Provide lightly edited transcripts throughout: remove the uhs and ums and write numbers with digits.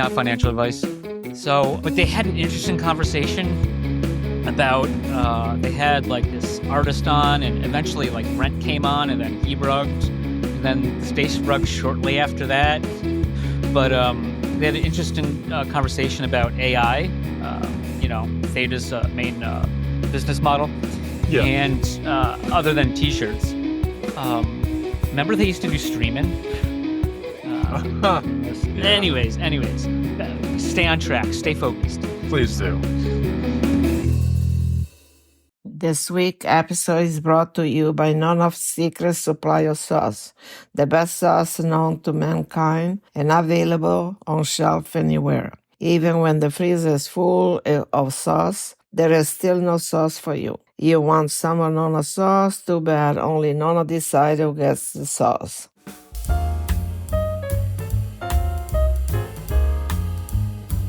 not financial advice. But they had an interesting conversation about, they had like this artist on, and eventually like Brent came on, and then he rugged, and then Stace rugged shortly after that. But they had an interesting conversation about AI, Theta's main business model. Yeah. And other than t-shirts, remember they used to do streaming? Anyways, stay on track, stay focused. Please do. This week episode is brought to you by None of Secret Supply of Sauce, the best sauce known to mankind and available on shelf anywhere. Even when the freezer is full of sauce, there is still no sauce for you. You want some of Nona's sauce? Too bad, only Nona decides who gets the sauce.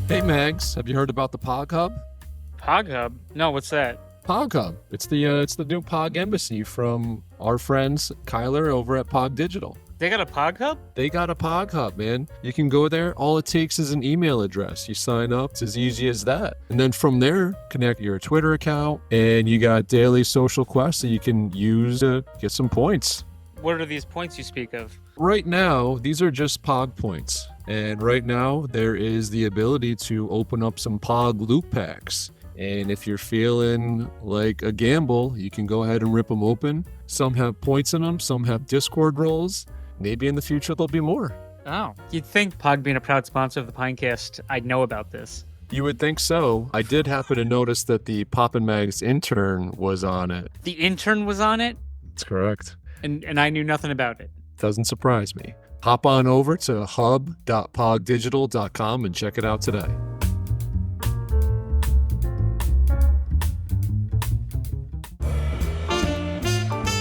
Hey, Mags, have you heard about the POG Hub? POG Hub? No, what's that? POG Hub. It's the new POG embassy from our friends Kyler over at POG Digital. They got a POG Hub? They got a POG Hub, man. You can go there. All it takes is an email address. You sign up. It's as easy as that. And then from there, connect your Twitter account, and you got daily social quests that you can use to get some points. What are these points you speak of? Right now, these are just POG points. And right now, there is the ability to open up some POG loot packs. And if you're feeling like a gamble, you can go ahead and rip them open. Some have points in them. Some have Discord roles. Maybe in the future there'll be more. Oh, you'd think POG being a proud sponsor of the Pinecast, I'd know about this. You would think so. I did happen to notice that the Poppin' Mags intern was on it. The intern was on it? That's correct. And I knew nothing about it. Doesn't surprise me. Hop on over to hub.pogdigital.com and check it out today.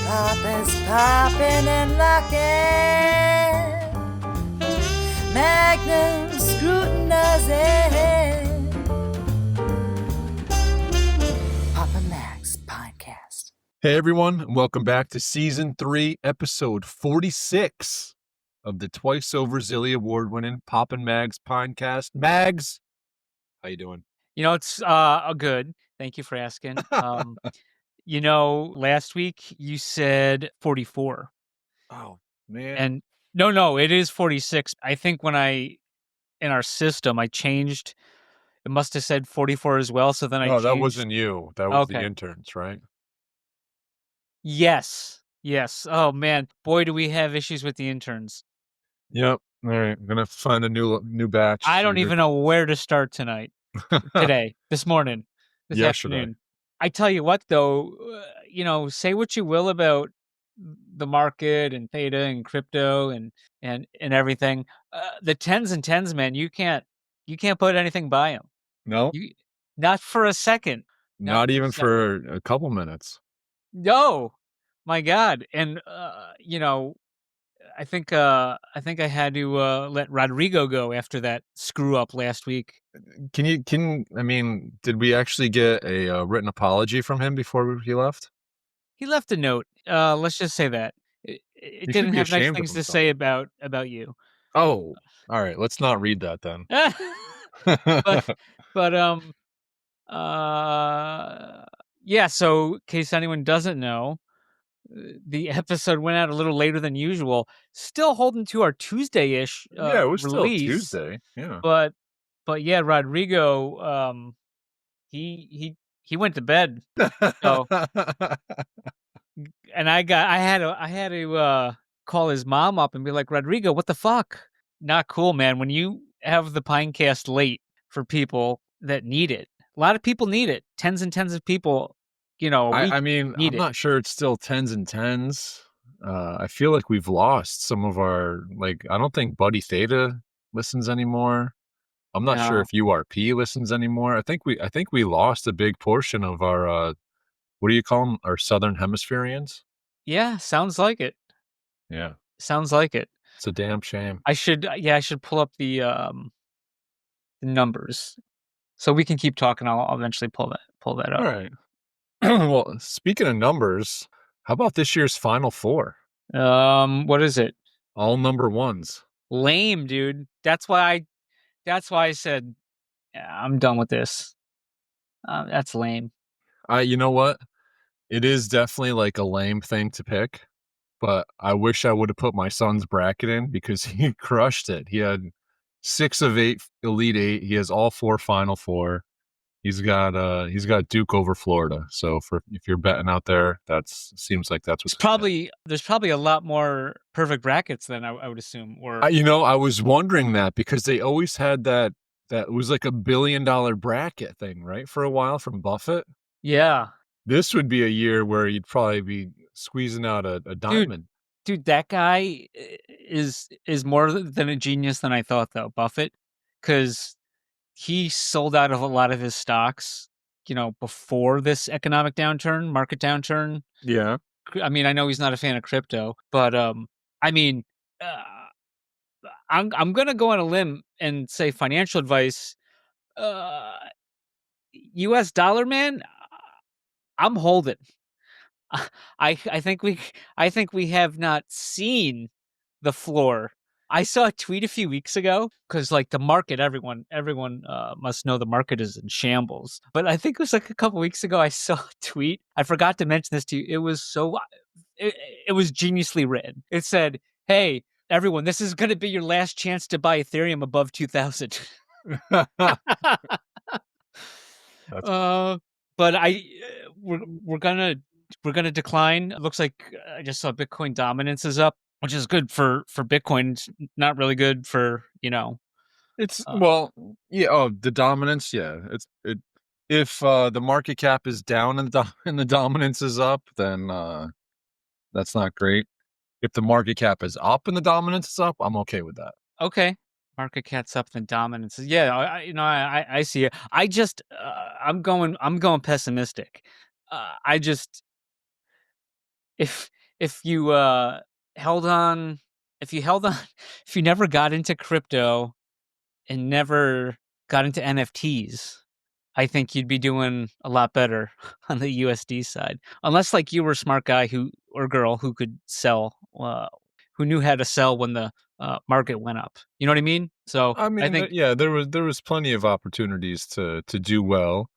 Poppin's poppin' and locking, Magnum scrutinizing. Poppin' Mags Podcast. Hey everyone, and welcome back to Season 3, Episode 46 of the twice over Zilly Award-winning Poppin' Mags Pinecast. Mags, how you doing? It's good. Thank you for asking. Last week you said 44. Oh, man. And no, it is 46. I think when in our system, I changed, it must have said 44 as well. So then I changed. That wasn't you. That was Okay. the interns, right? Yes. Oh, man. Boy, do we have issues with the interns. Yep. All right. I'm going to find a new batch. I don't even know where to start today, this morning, this Yesterday. afternoon. I tell you what, though, say what you will about the market and Theta and crypto and everything. The tens and tens, man, you can't put anything by them. No, Not for a second. not even for a couple minutes. No, my God. And, I think I had to let Rodrigo go after that screw up last week. Did we actually get a written apology from him before he left? He left a note. Let's just say that it didn't have nice things to say about you. Oh, all right. Let's not read that then. Yeah. So, in case anyone doesn't know, the episode went out a little later than usual. Still holding to our Tuesday-ish yeah, it was release, still Tuesday. Yeah, but yeah, Rodrigo, he went to bed. So, and I had to call his mom up and be like, Rodrigo, what the fuck? Not cool, man. When you have the Pinecast late for people that need it, a lot of people need it. Tens and tens of people. I'm not sure it's still tens and tens. I feel like we've lost some of our, I don't think Buddy Theta listens anymore. I'm not sure if URP listens anymore. I think we lost a big portion of our, what do you call them? Our Southern Hemispherians? Yeah, sounds like it. Yeah. Sounds like it. It's a damn shame. I should pull up the numbers so we can keep talking. I'll eventually pull that up. All right. Well, speaking of numbers, how about this year's Final Four? What is it? All number ones. Lame, dude. That's why That's why I said, yeah, I'm done with this. That's lame. You know what? It is definitely like a lame thing to pick, but I wish I would have put my son's bracket in because he crushed it. He had 6 of 8 Elite 8. He has all 4 Final Four. He's got Duke over Florida. So if you're betting out there, seems like that's what's There's probably a lot more perfect brackets than I would assume. Or I was wondering that because they always had that it was like $1 billion bracket thing, right? For a while from Buffett. yeah, This would be a year where you'd probably be squeezing out a diamond. dude, that guy is more than a genius than I thought, though, Buffett, because he sold out of a lot of his stocks, before this economic downturn, market downturn. Yeah. I mean, I know he's not a fan of crypto, but I mean, I'm gonna go on a limb and say financial advice. U.S. dollar, man, I'm holding. I think we have not seen the floor. I saw a tweet a few weeks ago because like the market, everyone must know the market is in shambles. But I think it was like a couple weeks ago I saw a tweet. I forgot to mention this to you. It was it was geniusly written. It said, "Hey, everyone, this is going to be your last chance to buy Ethereum above 2,000." But we're gonna decline. It looks like I just saw Bitcoin dominance is up, which is good for Bitcoin. It's not really good for It's the dominance, yeah. If the market cap is down and the dominance is up, then that's not great. If the market cap is up and the dominance is up, I'm okay with that. Okay. Market cap's up and dominance. Yeah, I see it. I just I'm going pessimistic. I just if you held on if you held on if you never got into crypto and never got into NFTs, I think you'd be doing a lot better on the USD side. Unless like you were a smart guy or girl who could sell, who knew how to sell when the market went up. You know what I mean? So I mean, I think there was plenty of opportunities to do well,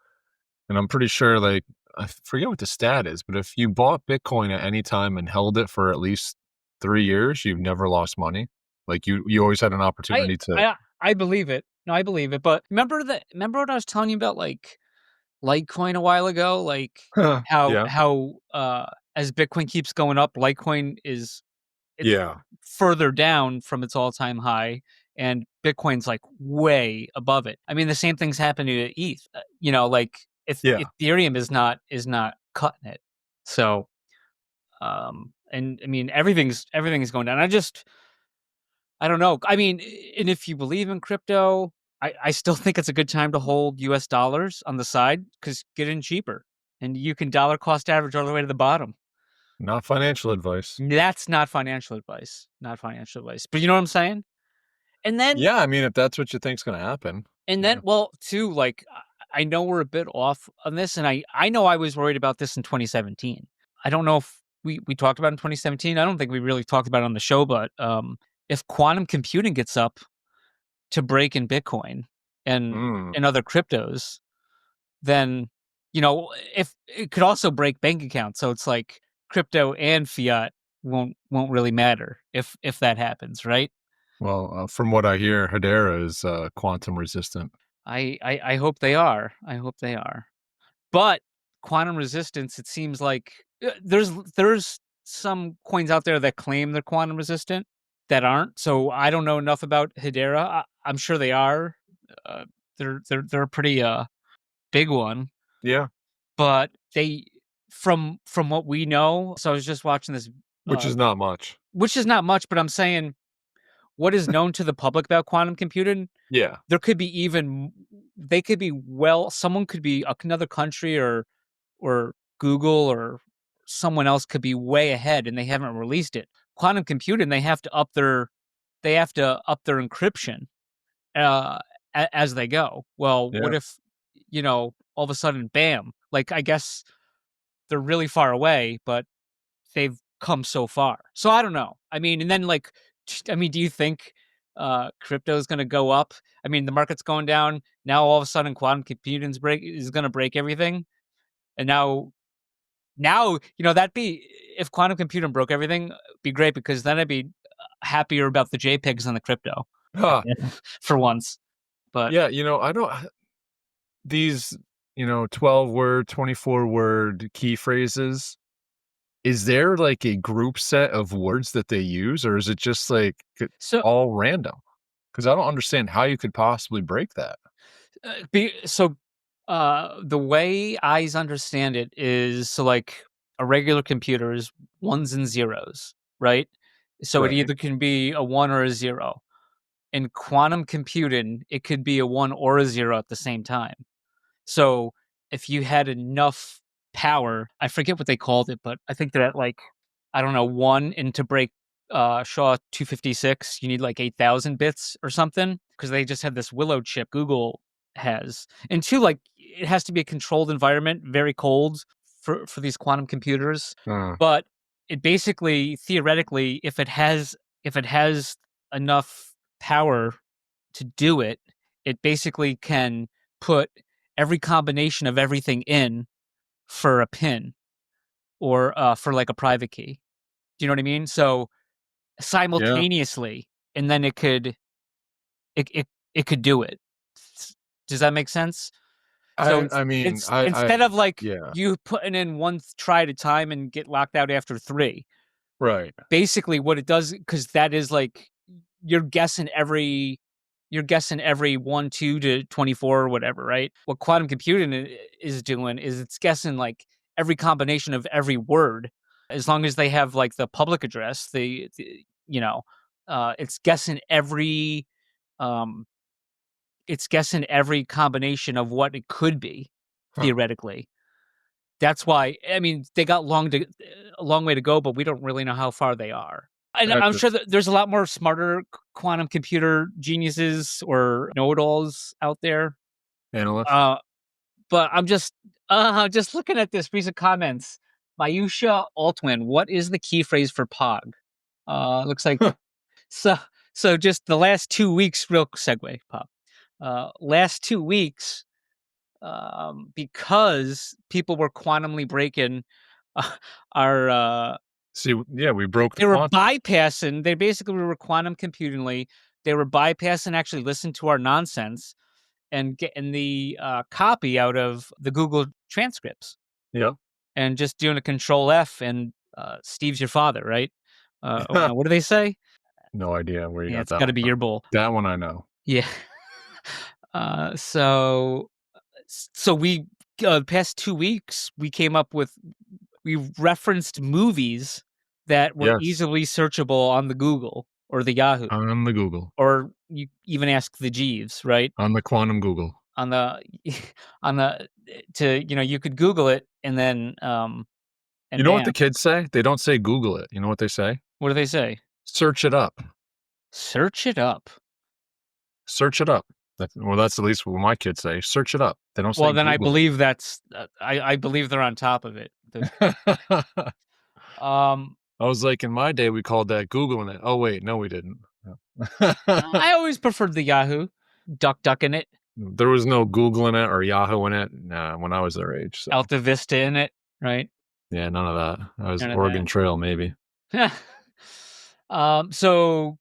and I'm pretty sure like I forget what the stat is, but if you bought Bitcoin at any time and held it for at least 3 years, you've never lost money. Like you always had an opportunity to. I believe it. No, I believe it. But remember what I was telling you about like Litecoin a while ago? Like Yeah. how as Bitcoin keeps going up, Litecoin it's Yeah. further down from its all-time high, and Bitcoin's like way above it. I mean, the same thing's happening to ETH. Like if Ethereum is not cutting it. So, and I mean everything's going down. I don't know. I mean, and if you believe in crypto, I still think it's a good time to hold US dollars on the side because get in cheaper and you can dollar cost average all the way to the bottom. Not financial advice. That's not financial advice. Not financial advice. But you know what I'm saying? And then Yeah, I mean, if that's what you think's going to happen. and then well, too, like I know we're a bit off on this, and I know I was worried about this in 2017. I don't know if we talked about it in 2017. I don't think we really talked about it on the show, but if quantum computing gets up to break in Bitcoin and other cryptos, then if it could also break bank accounts. So it's like crypto and fiat won't really matter if that happens, right? Well, from what I hear, Hedera is quantum resistant. I hope they are. I hope they are. But quantum resistance, it seems like there's some coins out there that claim they're quantum resistant that aren't. So I don't know enough about Hedera. I'm sure they are. They're a pretty big one. Yeah. But they from what we know, so I was just watching this Which is not much. Which is not much, but I'm saying what is known to the public about quantum computing, Yeah. there could be someone could be another country or Google or someone else could be way ahead and they haven't released it. Quantum computing, they have to up their encryption as they go. Well, what if all of a sudden, bam, like I guess they're really far away, but they've come so far. So I don't know. I mean, and then do you think crypto is going to go up. I mean, the market's going down. Now all of a sudden quantum computing is going to break everything. And now, that'd be, if quantum computing broke everything, it'd be great, because then I'd be happier about the JPEGs on the crypto for once. But yeah, I don't these 12-word, 24-word key phrases. Is there like a group set of words that they use, or is it just like so all random? Because I don't understand how you could possibly break that. the way I understand it is, so like a regular computer is ones and zeros, right? So it Right. either can be a 1 or a 0. In quantum computing, it could be a 1 or a 0 at the same time. So if you had enough power, I forget what they called it, but I think they're at like, I don't know, 1, and to break SHA 256, you need like 8,000 bits or something, because they just have this Willow chip Google has. And 2, like, it has to be a controlled environment, very cold for these quantum computers. But it basically, theoretically, if it has enough power to do it, it basically can put every combination of everything in for a pin, or for like a private key. Do you know what I mean? So simultaneously, and then it could do it. Does that make sense? So I mean, it's instead of like yeah. you putting in one try at a time and get locked out after 3. Right. Basically, what it does, because that is like you're guessing every 1, 2 to 24 or whatever, right? What quantum computing is doing is it's guessing like every combination of every word, as long as they have like the public address. It's guessing every um, combination of what it could be, theoretically. That's why, I mean, they got a long way to go, but we don't really know how far they are. And I'm sure that there's a lot more smarter quantum computer geniuses or know-it-alls out there. Analyst. But I'm just looking at this recent comments. Mayusha Altwin, what is the key phrase for POG? Looks like so just the last 2 weeks, real segue, Pop. Last 2 weeks, because people were quantumly breaking our we broke they were bypassing. They basically were quantum computingly. They were bypassing actually listen to our nonsense and getting the copy out of the Google transcripts. Yeah. And just doing a Control F, and Steve's your father, right? What do they say? No idea where you got It's that. got to be your bull. That one I know. Yeah. So we past 2 weeks we came up with, we referenced movies that were easily searchable on the Google or the Yahoo. On the Google. Or you even ask the Jeeves, right? On the quantum Google. On the you could Google it, and then and you know what the kids say? They don't say Google it. You know what they say? What do they say? Search it up. Search it up. Search it up. That's at least what my kids say. Search it up. They don't say Well, then Google. I believe that's I believe they're on top of it. I was like, in my day, we called that Googling it. Oh, wait. No, we didn't. I always preferred the Yahoo. Duck in it. There was no Google in it or Yahoo in it when I was their age. So. Alta Vista in it, right? Yeah, none of that. I was Oregon Trail, maybe. So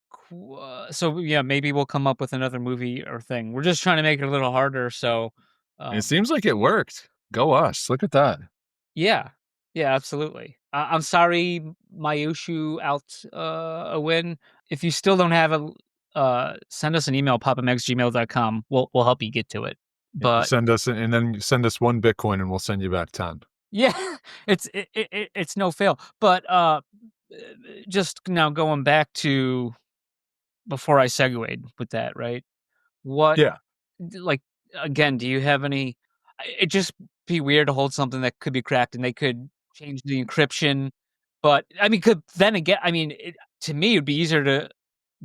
yeah, maybe we'll come up with another movie or thing. We're just trying to make it a little harder. So it seems like it worked. Go us. Look at that. Yeah, absolutely. I'm sorry, Mayushu out a win. If you still don't have it, send us an email, popamx@gmail.com. We'll help you get to it. But send us 1 Bitcoin and we'll send you back 10. Yeah, it's no fail. But just now going back to before I segued with that, right? What? Yeah. Like, again, do you have any? It just be weird to hold something that could be cracked, and they could change the encryption. But I mean, to me, it'd be easier to.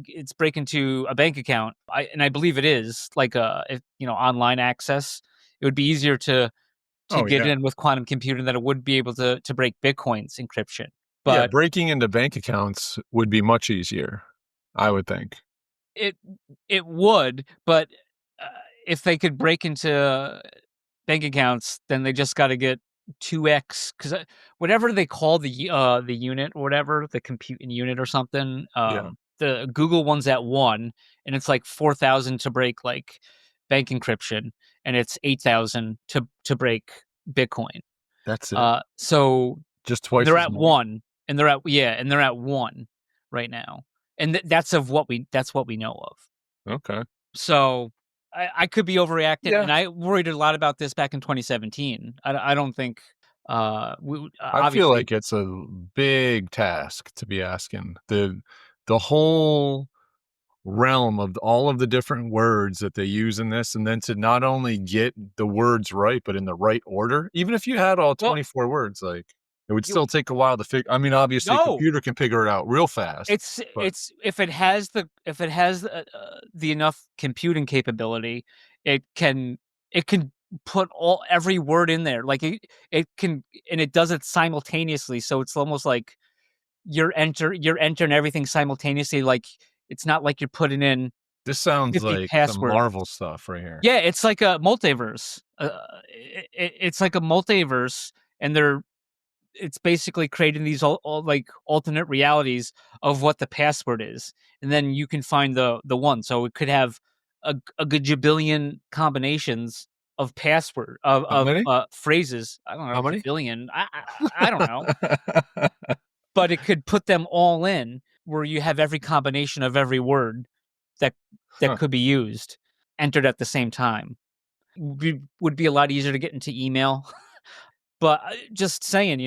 It's break into a bank account, I believe it is like online access. It would be easier to get in with quantum computing than it would be able to break Bitcoin's encryption. But breaking into bank accounts would be much easier, I would think. it would, but if they could break into bank accounts, then they just got to get 2x, because whatever they call the unit or whatever, the compute unit or something. Yeah. The Google one's at 1, and it's like 4,000 to break like bank encryption, and it's 8,000 to break Bitcoin. That's it. So Just twice they're as at much. 1, and they're at 1 right now, and that's what we know of. Okay. So I could be overreacting, Yeah. and I worried a lot about this back in 2017. I don't think I obviously feel like it's a big task to be asking the whole realm of all of the different words that they use in this, and then to not only get the words right, but in the right order. Even if you had all Well, 24 words, like it would you- still take a while to figure. I mean, obviously, a No. computer can figure it out real fast. but it's if it has the enough computing capability, it can put every word in there. Like it can, and it does it simultaneously. So it's almost like you're entering everything simultaneously. Like it's not like you're putting in this sounds 50 like some passwords. Marvel stuff right here. Yeah, it's like a multiverse. It's like a multiverse, and it's basically creating these all like alternate realities of what the password is, and then you can find the one. So it could have a gajillion combinations of password How many? phrases. I don't know, How many? billion. I don't know, but it could put them all in where you have every combination of every word that could be used entered at the same time. Would be a lot easier to get into email. But just saying,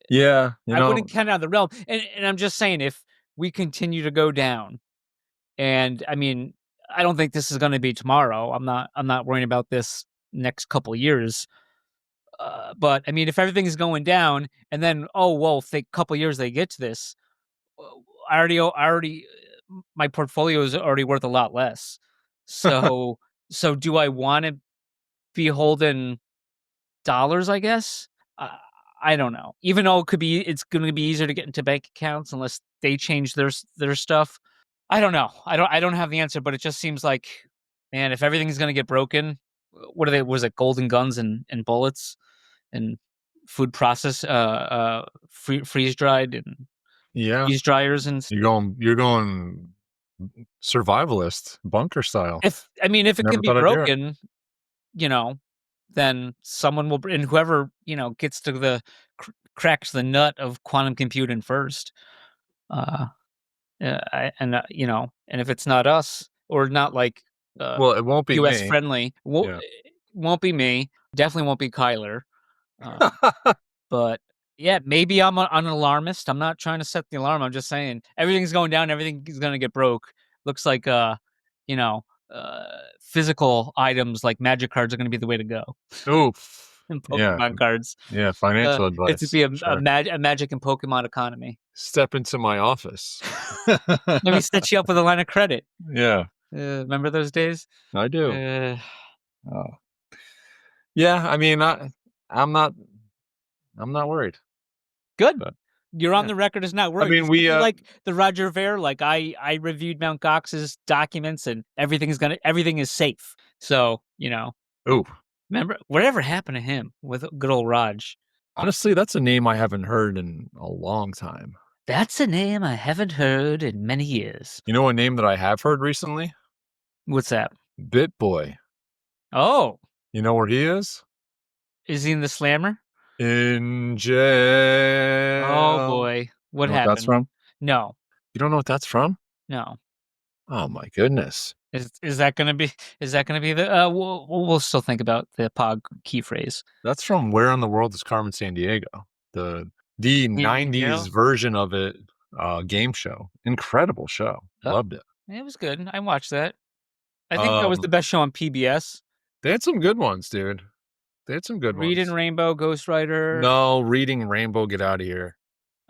Yeah, I wouldn't count it out of the realm. And I'm just saying, if we continue to go down, and I mean, I don't think this is going to be tomorrow. I'm not worrying about this next couple years. But I mean, if everything is going down, and then if a couple years they get to this, I already my portfolio is already worth a lot less. So do I want to be holding dollars? I guess. I don't know. Even though it's going to be easier to get into bank accounts unless they change their stuff. I don't know. I don't have the answer, but it just seems like, man, if everything's going to get broken, what are they? Was it golden guns and bullets and food process, freeze dried and freeze dryers and you're going survivalist bunker style. if it Never can be thought I'd hear it. broken, then someone will, and whoever gets to the cracks the nut of quantum computing first. And if it's not us, or not like Well, it won't be US me. friendly, won't be me. Definitely won't be Kyler. But yeah, maybe I'm an alarmist. I'm not trying to set the alarm. I'm just saying everything's going down. Everything is going to get broke. Looks like physical items like magic cards are going to be the way to go. Oof. And Pokemon cards. Yeah, financial advice. It's to be a magic and Pokemon economy. Step into my office. Let me set you up with a line of credit. Yeah. Remember those days? I do. Yeah, I mean, I'm not worried. Good. But, you're on the record as not worried. I mean, we like the Roger Ver. Like I reviewed Mt. Gox's documents, and everything is safe. So Ooh. Remember whatever happened to him with good old Raj? Honestly, that's a name I haven't heard in a long time. That's a name I haven't heard in many years. You know a name that I have heard recently? What's that? BitBoy. Oh. You know where he is? Is he in the Slammer? In jail. Oh boy. What happened? What that's from? No. You don't know what that's from? No. Oh my goodness. Is that gonna be the we'll still think about the POG key phrase. That's from Where in the World is Carmen Sandiego? The 90s version of it, game show. Incredible show. Loved it. It was good. I watched that. I think that was the best show on PBS. They had some good ones, dude. They had some good ones. Reading Rainbow, Ghost Rider. No, Reading Rainbow, get out of here.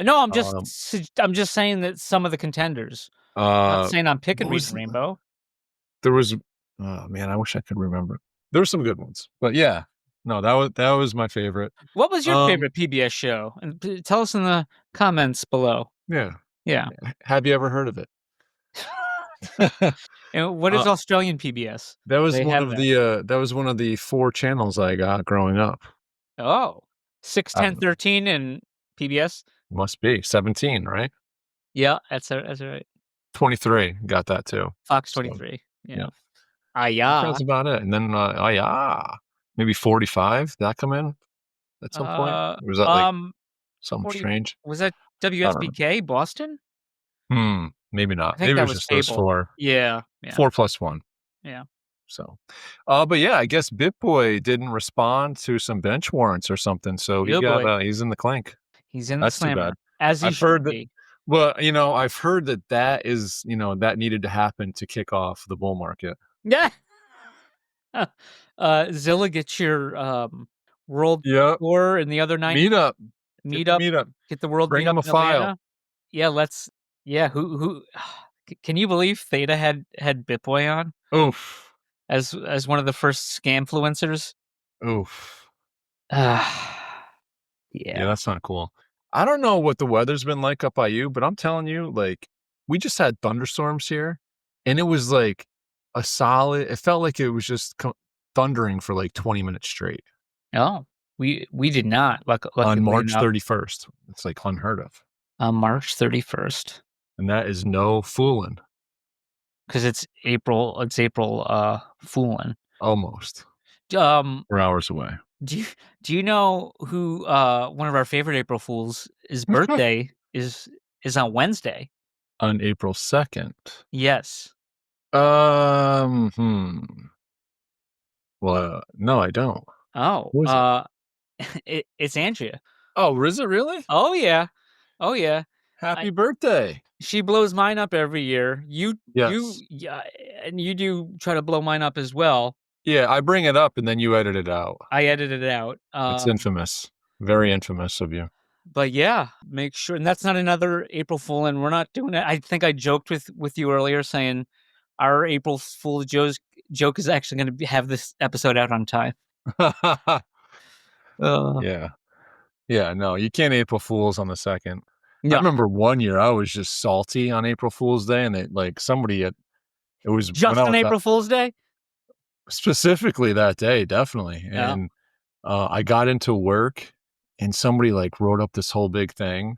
No, I'm just saying that some of the contenders. I'm not saying I'm picking Reading Rainbow. There was, oh man, I wish I could remember. There were some good ones, but yeah, no, that was my favorite. What was your favorite PBS show? And tell us in the comments below. Yeah. Yeah. Have you ever heard of it? And what is Australian PBS? That was They one have of that. the 4 channels I got growing up. Oh, 6, I 10, 13 and PBS? Must be 17, right? Yeah, that's right. 23 got that too. Fox So, 23. yeah. Yeah. That's about it. And then, maybe 45, did that come in at some point? Uh, Or was that, like, um, something 40 strange? was that I don't know. WSBK Boston? Maybe I not. think Maybe it that was was just those cable. 4. Yeah. 4 plus 1. Yeah. So, but yeah, I guess BitBoy didn't respond to some bench warrants or something, so he Oh boy. he's in the clink. He's in the That's too bad. slammer, as he I've heard should that. be. Well, I've heard that is, that needed to happen to kick off the bull market. Yeah. Zilla, get your world Yep. tour and the other 9 Meetup. meet up. Get the world Bring meet him up a in file. Atlanta. Yeah, who can you believe Theta had BitBoy on Oof. as one of the first scamfluencers? Oof. Yeah. Yeah, that's not cool. I don't know what the weather's been like up by you, but I'm telling you, like, we just had thunderstorms here, and it was like it felt like it was just thundering for like 20 minutes straight Oh, we did not. on Luckily March enough, 31st. It's like unheard of. on March 31st, And that is no fooling. because it's April. It's April. Fooling. Almost. We're hours away. Do you know who one of our favorite April Fools' his birthday is on Wednesday? On April 2nd. Yes. Well, no, I don't. Oh, Who is it's Andrea. Oh, is it really? Oh yeah. Happy birthday. She blows mine up every year. Yes. Yeah, and you do try to blow mine up as well. Yeah, I bring it up and then you edit it out. I edited it out. It's infamous. Very infamous of you. But yeah, make sure, and that's not another April Fool, and we're not doing it. I think I joked with you earlier saying our April Fool joke is actually going to have this episode out on time. Yeah. Yeah, no, you can't April Fools on the 2nd. No. I remember one year I was just salty on April Fool's Day, and it was Just on April Fool's Day? Specifically that day, definitely. Yeah. And I got into work and somebody like wrote up this whole big thing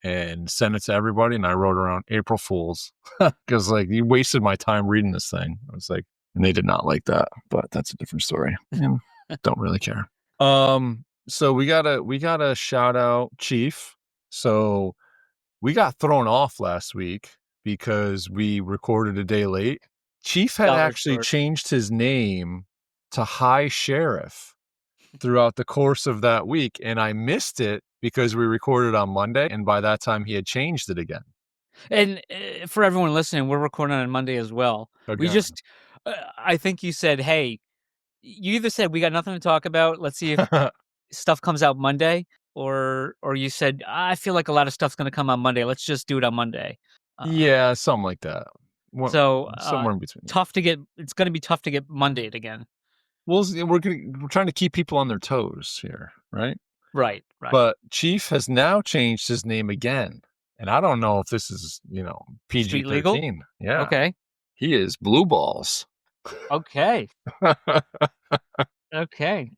and sent it to everybody, and I wrote around April Fools because like you wasted my time reading this thing. I was like, and they did not like that, but that's a different story. And don't really care. So we gotta shout out Chief. So we got thrown off last week because we recorded a day late. Chief had actually changed his name to High Sheriff throughout the course of that week, and I missed it because we recorded on Monday, and by that time he had changed it again. And for everyone listening, we're recording on Monday as well. Again. We just, I think you said, hey, you either said we got nothing to talk about, let's see if stuff comes out Monday, or you said, I feel like a lot of stuff's going to come on Monday. Let's just do it on Monday. Yeah, something like that. So somewhere in between. It's going to be tough to get Mondayed again. Well, we're trying to keep people on their toes here, right? Right. But Chief has now changed his name again, and I don't know if this is PG-13. Street legal? Yeah. Okay. He is Blue Balls. Okay. Okay.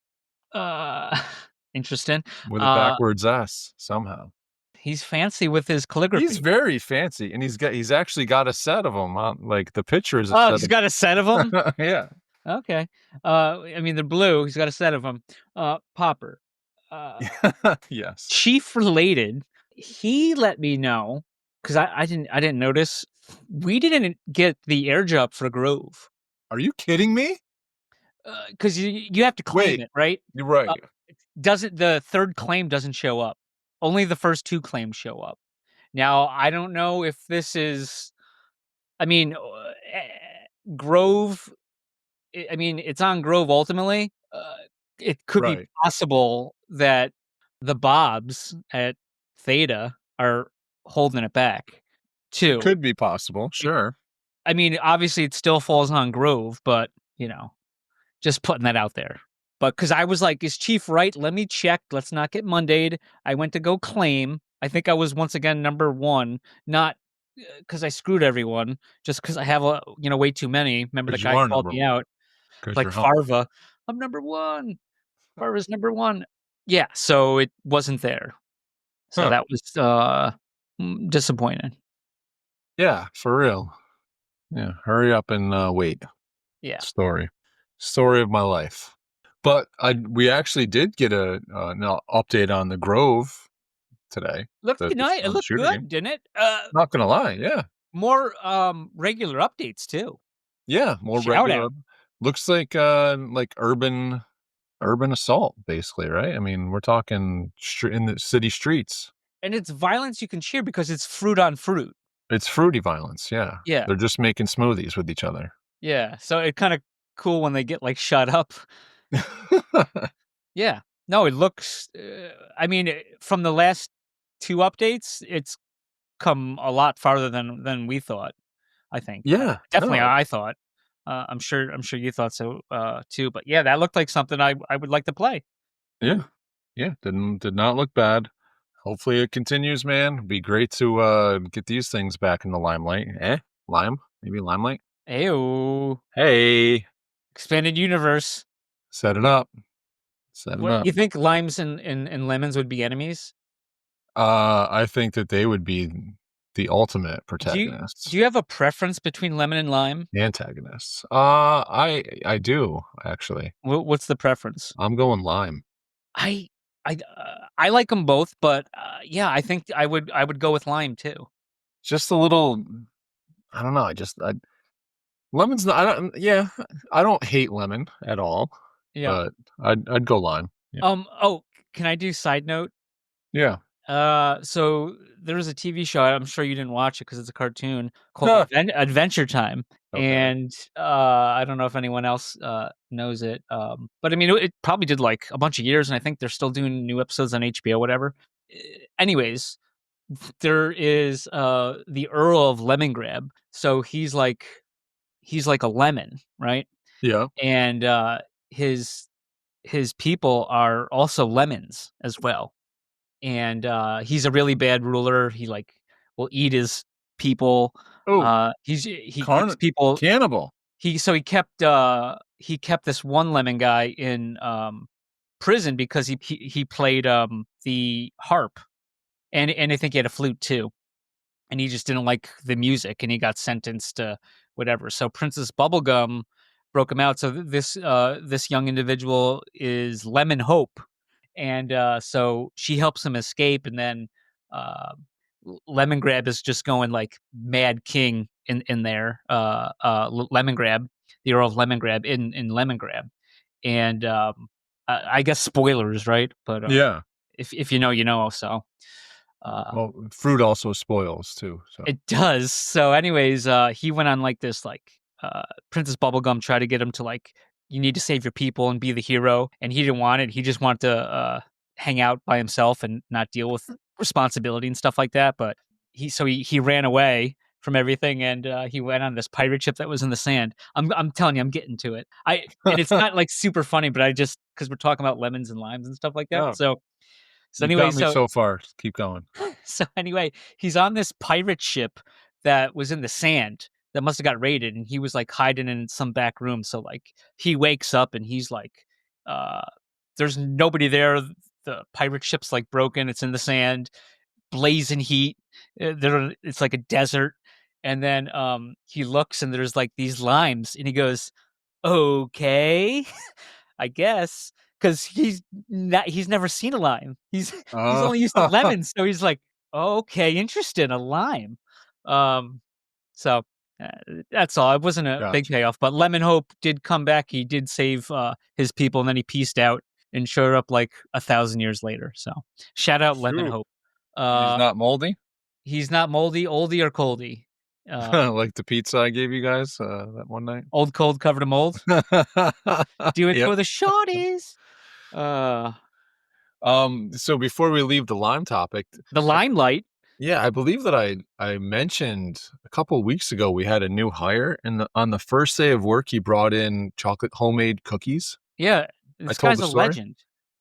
Interesting. With a backwards S somehow. He's fancy with his calligraphy. He's very fancy, and he's actually got a set of them. Like the picture is. He's got a set of them. Yeah. Okay. I mean, they're blue. He's got a set of them. Popper. Yes. Chief related. He let me know because I didn't notice. We didn't get the air drop for Grove. Are you kidding me? Because you have to claim it, right? You're right. The third claim doesn't show up. Only the first 2 claims show up. Now, I don't know if this is, I mean, Grove, I mean, it's on Grove ultimately. It could be possible that the Bobs at Theta are holding it back, too. It could be possible, sure. I mean, obviously, it still falls on Grove, but, just putting that out there. But because I was like, is Chief right? Let me check. Let's not get Mondayed. I went to go claim. I think I was once again number 1, not because I screwed everyone just because I have way too many. Remember the 'Cause you guy are called number me one. out 'Cause like you're humble. Farva. I'm number one. Farva's number one. Yeah, so it wasn't there. So Huh. that was disappointing. Yeah, for real. Yeah, hurry up and wait. Yeah, Story of my life. But we actually did get an update on the Grove today. looked The nice. It on the looked shooter game. good, didn't it? Not gonna lie, yeah, More regular updates too. yeah, more Shout regular. out. Looks like urban assault, basically, right? I mean, we're talking in the city streets. And it's violence you can cheer because it's fruit on fruit. It's fruity violence, yeah. Yeah. They're just making smoothies with each other. Yeah. So it's kind of cool when they get like shut up. Yeah. No, it looks I mean, from the last 2 updates, it's come a lot farther than we thought, I think. Yeah, Definitely no, I thought. I'm sure you thought so too, but yeah, that looked like something I would like to play. yeah, yeah, did not look bad. Hopefully it continues, man. It'd be great to get these things back in the limelight. Maybe limelight. Ew. Hey, Expanded universe. set it up. Set it What up. you think limes and lemons would be enemies? I think that they would be the ultimate protagonists. Do you have a preference between lemon and lime? Antagonists. I do actually. What's the preference? I'm going lime. I I like them both, but yeah, I think I would go with lime too. Just a little. I don't know. Lemon's not. I don't. Yeah, I don't hate lemon at all, Yeah. but I'd go lime. Yeah. Oh, can I do side note? Yeah. So there was a TV show. I'm sure you didn't watch it because it's a cartoon called Huh. Adventure Time, Okay. and I don't know if anyone else knows it. But I mean, it probably did like a bunch of years, and I think they're still doing new episodes on HBO, whatever. Anyways, there is the Earl of Lemongrab. So he's like a lemon, right? Yeah. And his people are also lemons as well. And he's a really bad ruler. He like will eat his people. Oh, He keeps people. cannibal. He kept this one lemon guy in prison because he played the harp, and I think he had a flute too, and he just didn't like the music, and he got sentenced to whatever. So Princess Bubblegum broke him out. So this young individual is Lemon Hope, and so she helps him escape, and then uh, Lemongrab is just going like mad king in there. Lemongrab, the Earl of Lemongrab in Lemongrab, and I guess spoilers, right? But Yeah. if you know, you know. So Well, fruit also spoils too. So it does. So, anyways, he went on like this, like Princess Bubblegum tried to get him to like, you need to save your people and be the hero, and he didn't want it. He just wanted to hang out by himself and not deal with responsibility and stuff like that. But he ran away from everything, and he went on this pirate ship that was in the sand. I'm telling you, I'm getting to it. And it's not like super funny, but I just because we're talking about lemons and limes and stuff like that. Oh. So you anyway, got me so far. Keep going. so anyway, he's on this pirate ship that was in the sand that must have got raided, and he was like hiding in some back room. So like he wakes up and he's like, there's nobody there. The pirate ship's like broken. It's in the sand, blazing heat. It's like a desert. And then he looks and there's like these limes, and he goes, "Okay, I guess." Because he's never seen a lime. He's only used to lemons, so he's like, oh, "Okay, interesting, a lime." So that's all. It wasn't a big payoff, but Lemon Hope did come back. He did save his people, and then he pieced out and showed up like 1,000 years later. So shout out Lemon Hope. He's not moldy. He's not moldy, oldie, or coldy. Like the pizza I gave you guys that one night. Old, cold, covered in mold. Do it Yep. for the shorties. So before we leave the lime topic, The limelight. yeah, I believe that I mentioned a couple of weeks ago we had a new hire, and on the first day of work he brought in chocolate homemade cookies. Yeah, this told guy's the a story? legend.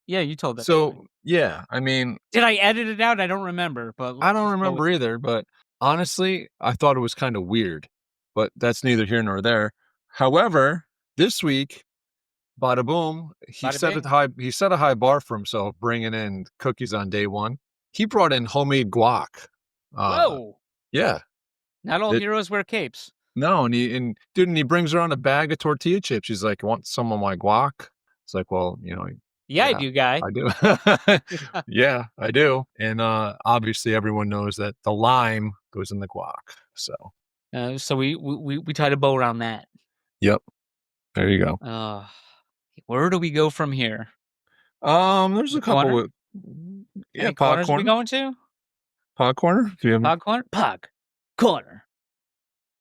Yeah, you told that. So yeah, I mean, Did I edit it out? I don't remember, but I don't let's go remember with it. either, but honestly, I thought it was kind of weird, but that's neither here nor there. However, this week, bada boom, Bada bing. he set a high bar for himself, bringing in cookies on day one. He brought in homemade guac. Whoa! Yeah. Not all It- heroes wear capes. No, and he brings around a bag of tortilla chips. He's like, "Want some of my guac?" It's like, well, Yeah, I yeah, do, guy. I do. Yeah, I do. And obviously, everyone knows that the lime goes in the guac. So, So we tied a bow around that. yep, there you go. Where do we go from here? There's The a couple corner? with Any POG corners we Corner. going to? POG Corner. Do you have POG Corner? POG Corner.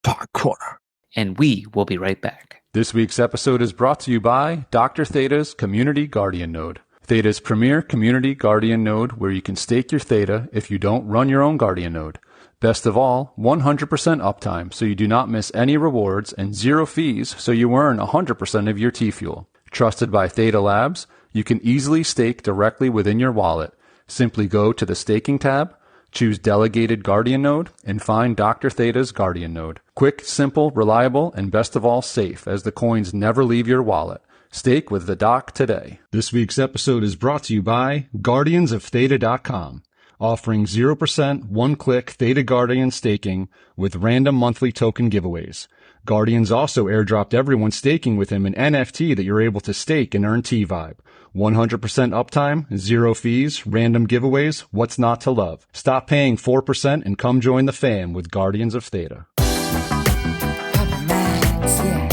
POG Corner? And we will be right back. This week's episode is brought to you by Dr. Theta's Community Guardian Node. Theta's premier community guardian node where you can stake your Theta if you don't run your own guardian node. Best of all, 100% uptime so you do not miss any rewards and 0 fees so you earn 100% of your T-Fuel. Trusted by Theta Labs, you can easily stake directly within your wallet. Simply go to the staking tab, choose Delegated Guardian Node, and find Dr. Theta's Guardian Node. Quick, simple, reliable, and best of all, safe, as the coins never leave your wallet. Stake with the Doc today. This week's episode is brought to you by GuardiansOfTheta.com, offering 0% one-click Theta Guardian staking with random monthly token giveaways. Guardians also airdropped everyone staking with him an NFT that you're able to stake and earn T-Vibe. 100% uptime, 0 fees, random giveaways, what's not to love? Stop paying 4% and come join the fam with Guardians of Theta. Papa Max, yeah.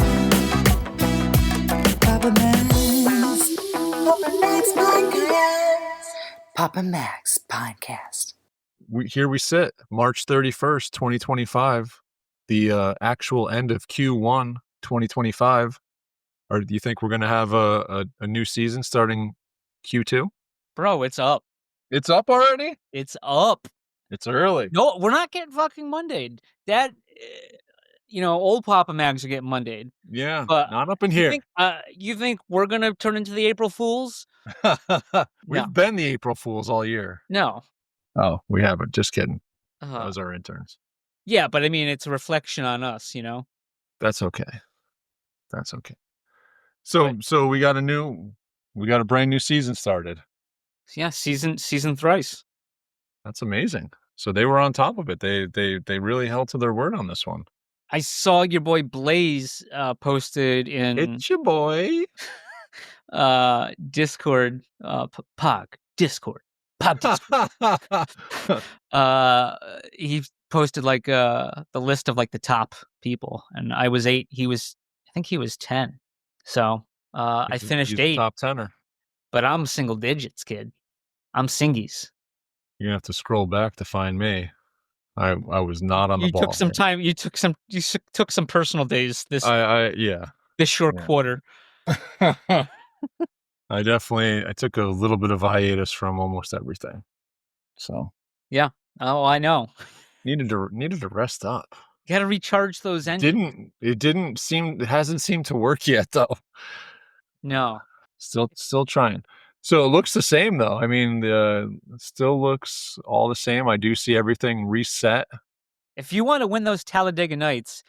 Papa Max. Papa Max Podcast. Papa Max Podcast. Here we sit, March 31st, 2025, the actual end of Q1 2025. Or do you think we're going to have a new season starting Q2? Bro, it's up. It's up already? It's up. It's early. No, we're not getting fucking Monday'd. That, old Papa Mags are getting Monday'd. Yeah, But not up in here. You think we're going to turn into the April Fools? We've No. been the April Fools all year. No. Oh, we haven't. Just kidding. Uh, Those are interns. yeah, but I mean, it's a reflection on us, That's okay. That's okay. So Right. so we got a brand new season started. Yeah, season thrice. That's amazing. So they were on top of it. They really held to their word on this one. I saw your boy Blaze posted in It's your boy. Discord, POG Discord. He posted like the list of like the top people, and I was 8. I think he was 10. So I finished He's 8, top tenor. but I'm single digits, kid. I'm singies. You're gonna have to scroll back to find me. I was not on the You ball. took some time. You took some personal days this Yeah. this short Yeah. quarter. I took a little bit of a hiatus from almost everything. So Oh, I know. needed to rest up. You got to recharge those engines. It hasn't seemed to work yet though. No. Still trying. So it looks the same though. I mean, it still looks all the same. I do see everything reset. If you want to win those Talladega nights,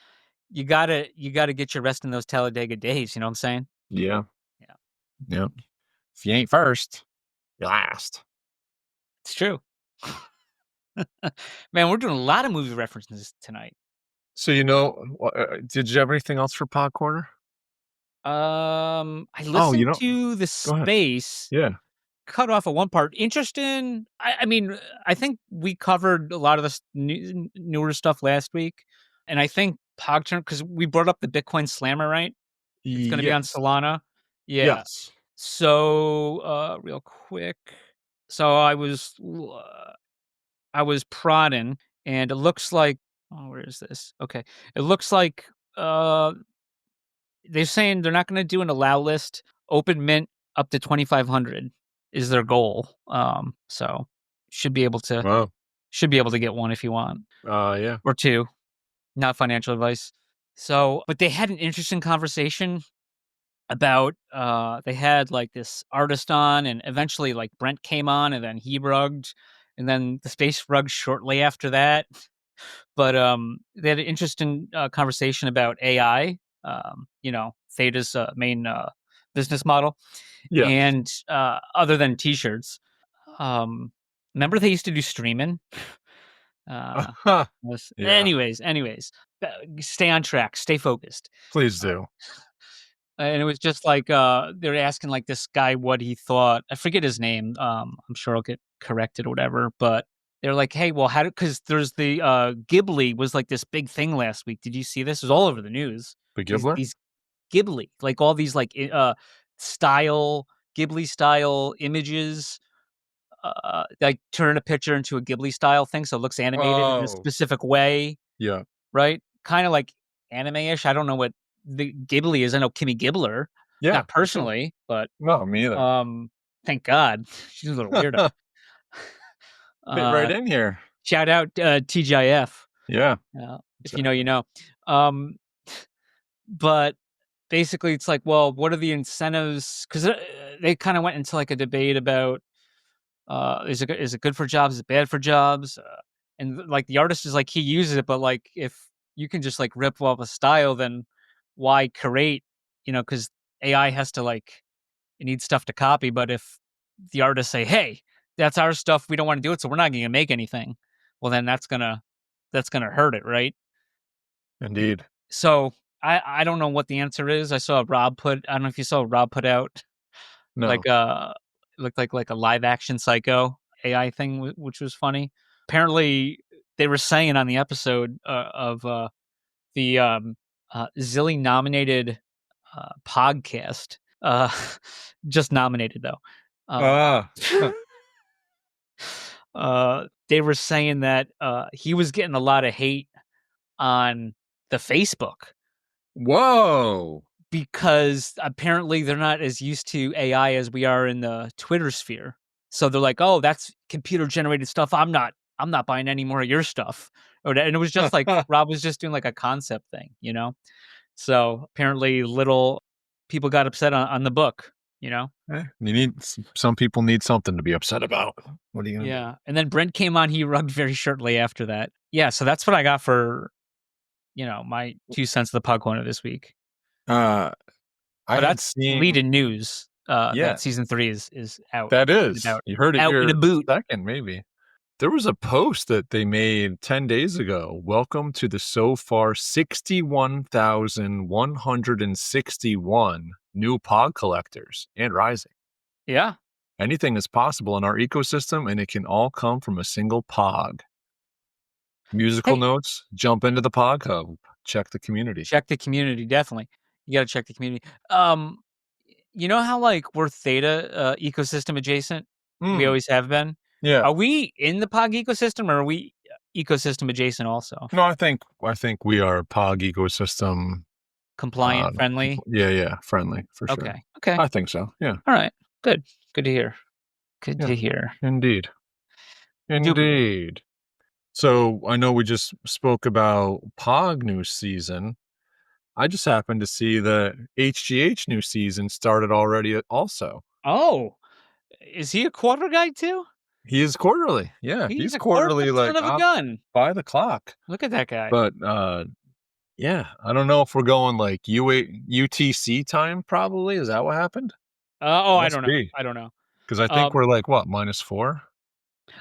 you gotta get your rest in those Talladega days. You know what I'm saying? Yeah. Yeah. Yeah. If you ain't first, you're last. It's true. Man, we're doing a lot of movie references tonight. So did you have anything else for POG Corner? I listened to the Go ahead. space. Yeah. Cut off at one part. Interesting. I mean, I think we covered a lot of this newer stuff last week, and I think POG Corner, because we brought up the Bitcoin Slammer, right? It's going to be on Solana. Yeah. Yes. So, real quick. So I was prodding, and it looks like, where is this? Okay. It looks like they're saying they're not going to do an allow list. Open mint up to 2,500 is their goal. So should be able to get one if you want. Yeah. Or 2. Not financial advice. So, but they had an interesting conversation about they had like this artist on, and eventually like Brent came on, and then he rugged, and then the space rugged shortly after that. But they had an interesting conversation about AI. Theta's main business model, Yeah. and other than T-shirts, remember they used to do streaming. Yeah. Anyways, stay on track, stay focused. Please do. And it was just like they're asking like this guy what he thought. I forget his name. I'm sure I'll get corrected or whatever. But they're like, hey, well, because there's the Ghibli was like this big thing last week. Did you see this? It was all over the news. The Gibbler? These Ghibli, like all these like style Ghibli style images, like turn a picture into a Ghibli style thing, so it looks animated in a specific way. Yeah. Right? Kind of like anime-ish. I don't know what the Ghibli is. I know Kimmy Gibbler, Yeah. not personally, but No, me either. thank God. She's a little weirdo. Fit right in here. Shout out TGIF. Yeah. If you know, you know. But basically, it's like, well, what are the incentives? Because they kind of went into like a debate about is it good for jobs? Is it bad for jobs? And like the artist is like he uses it, but like if you can just like rip off a style, then why create? Because AI has to like it needs stuff to copy. But if the artists say, "Hey, that's our stuff. We don't want to do it, so we're not going to make anything," well, then that's gonna hurt it, right? Indeed. So I don't know what the answer is. I don't know if you saw Rob put out No. like looked like a live action Psycho AI thing, which was funny. Apparently, they were saying on the episode of the Zilly nominated podcast, just nominated though. They were saying that he was getting a lot of hate on the Facebook. Whoa. Because apparently they're not as used to AI as we are in the Twitter sphere. So they're like, "Oh, that's computer generated stuff. I'm not buying any more of your stuff." And it was just like Rob was just doing like a concept thing, So apparently little people got upset on the book, Some people need something to be upset about. What are you gonna do? Yeah. And then Brent came on, he rugged very shortly after that. Yeah, so that's what I got for my 2 cents of the POG Corner this week. But that's leading news. That season 3 is out. That is. You heard it out here in a boot. Second, maybe. There was a post that they made 10 days ago. Welcome to the so far 61,161 new POG collectors and rising. Yeah. Anything is possible in our ecosystem, and it can all come from a single POG. Musical notes, jump into the POG Hub. Check the community. Check the community, definitely. You got to check the community. You know how like we're Theta ecosystem adjacent? We always have been. Yeah. Are we in the POG ecosystem, or are we ecosystem adjacent also? No, I think we are POG ecosystem compliant, friendly. Yeah, friendly for sure. Okay. I think so. Yeah. All right. Good to hear. Good to hear. Indeed. So I know we just spoke about POG new season. I just happened to see the HGH new season started already also. Oh, is he a quarter guy too? He is quarterly. Yeah, he's quarterly like son of a gun. By the clock. Look at that guy. But yeah, I don't know if we're going like UTC time probably. Is that what happened? I don't know. I don't know. Because I think we're like what, -4?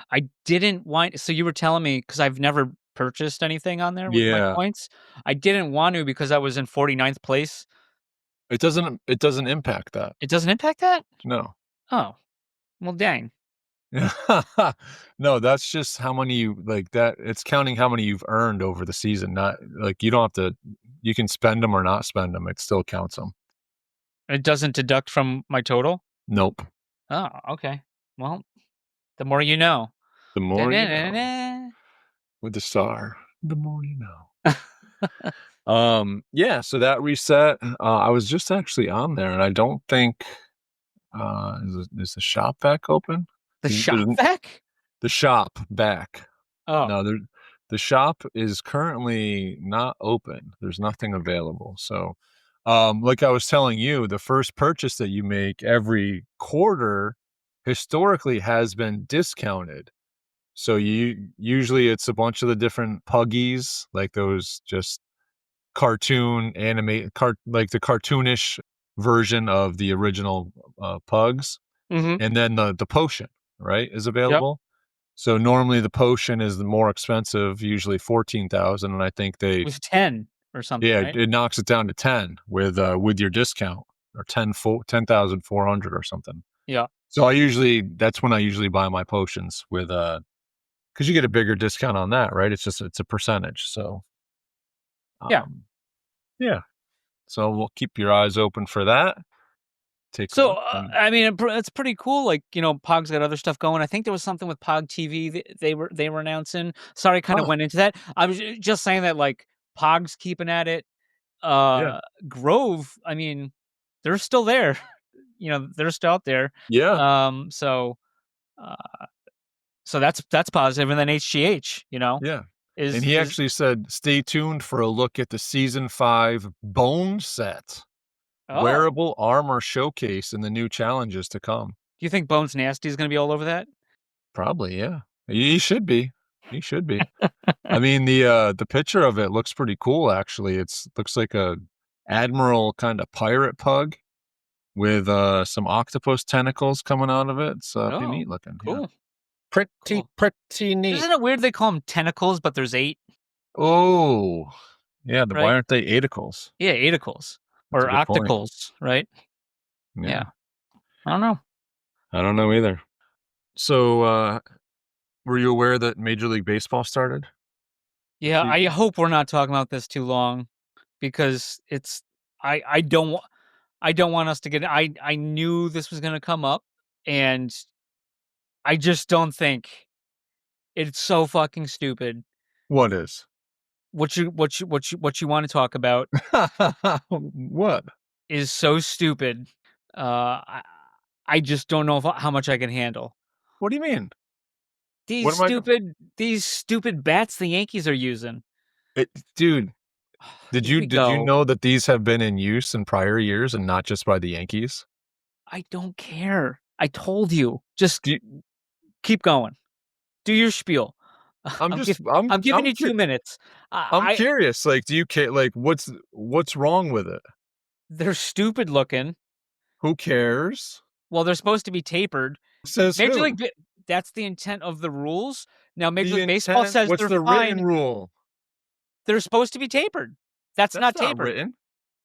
I didn't want so you were telling me because I've never purchased anything on there with my points. I didn't want to because I was in 49th place. It doesn't impact that. It doesn't impact that? No. Oh. Well, dang. No, that's just how many you like that. It's counting how many you've earned over the season. Not like you don't have to, you can spend them or not spend them. It still counts them. It doesn't deduct from my total? Nope. Oh, okay. Well, the more you know. The more you know. With the star, the more you know. Yeah, so that reset. I was just actually on there, and I don't think is the shop back open? The shop back? The shop back. Oh. No, the shop is currently not open. There's nothing available. So, like I was telling you, the first purchase that you make every quarter historically has been discounted. So usually it's a bunch of the different puggies, like those just cartoon like the cartoonish version of the original pugs, Mm-hmm. and then the potion, right, is Yep. available. So normally the potion is the more expensive, usually 14,000, and I think It was 10 or something, right? it knocks it down to 10 with your discount, or 10,400 or something. Yeah. So that's when I usually buy my potions with because you get a bigger discount on that, right? It's a percentage. So Yeah. yeah. So we'll keep your eyes open for that. Take a So, look. I mean, it's pretty cool. Like, Pog's got other stuff going. I think there was something with Pog TV they were announcing. Sorry, I kind of went into that. I was just saying that, like, Pog's keeping at it. Yeah. Grove, I mean, they're still there. They're still out there. Yeah. So that's positive. And then HGH, Yeah. is And he actually said, stay tuned for a look at the season 5 bone set. Oh. Wearable armor showcase and the new challenges to come. Do you think Bones Nasty is going to be all over that? Probably, yeah. He should be. He should be. I mean, the picture of it looks pretty cool, actually. Looks like a admiral kind of pirate pug with some octopus tentacles coming out of it. It's pretty neat looking. Cool. Yeah. Pretty neat. Isn't it weird they call them tentacles, but there's 8? Oh, yeah. Right? Why aren't they aidicles? Yeah, aidicles. That's Or a good point. octacles, right? Yeah. I don't know. I don't know either. So, were you aware that Major League Baseball started? Yeah, I hope we're not talking about this too long, because I don't want us to get. I knew this was going to come up, and I just don't think it's so fucking stupid. What is? What you want to talk about What is so stupid. I just don't know how much I can handle. What do you mean? These stupid bats the Yankees are using. Dude, did you know that these have been in use in prior years and not just by the Yankees? I don't care. I told you. Just keep going. Do your spiel. I'm giving you 2 minutes. I'm curious. Like, do you care? Like, what's wrong with it? They're stupid looking. Who cares? Well, they're supposed to be tapered. Says Major who? League. That's the intent of the rules. Now, Major League Baseball says what's they're the fine. written rule? They're supposed to be tapered. That's not tapered. Written.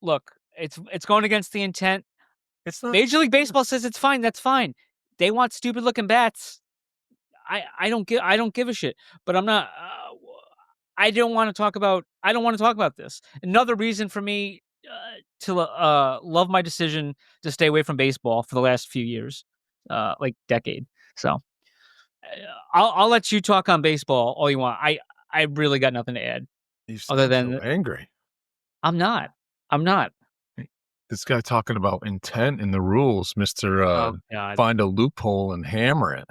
Look, it's going against the intent. It's not. Major League Baseball says it's fine. That's fine. They want stupid looking bats. I don't give a shit. But I'm not. I don't want to talk about this. Another reason for me to love my decision to stay away from baseball for the last few years, like decade. So I'll let you talk on baseball all you want. I really got nothing to add. Other than so angry. I'm not. This guy talking about intent in the rules, Mr. Find a loophole and hammer it.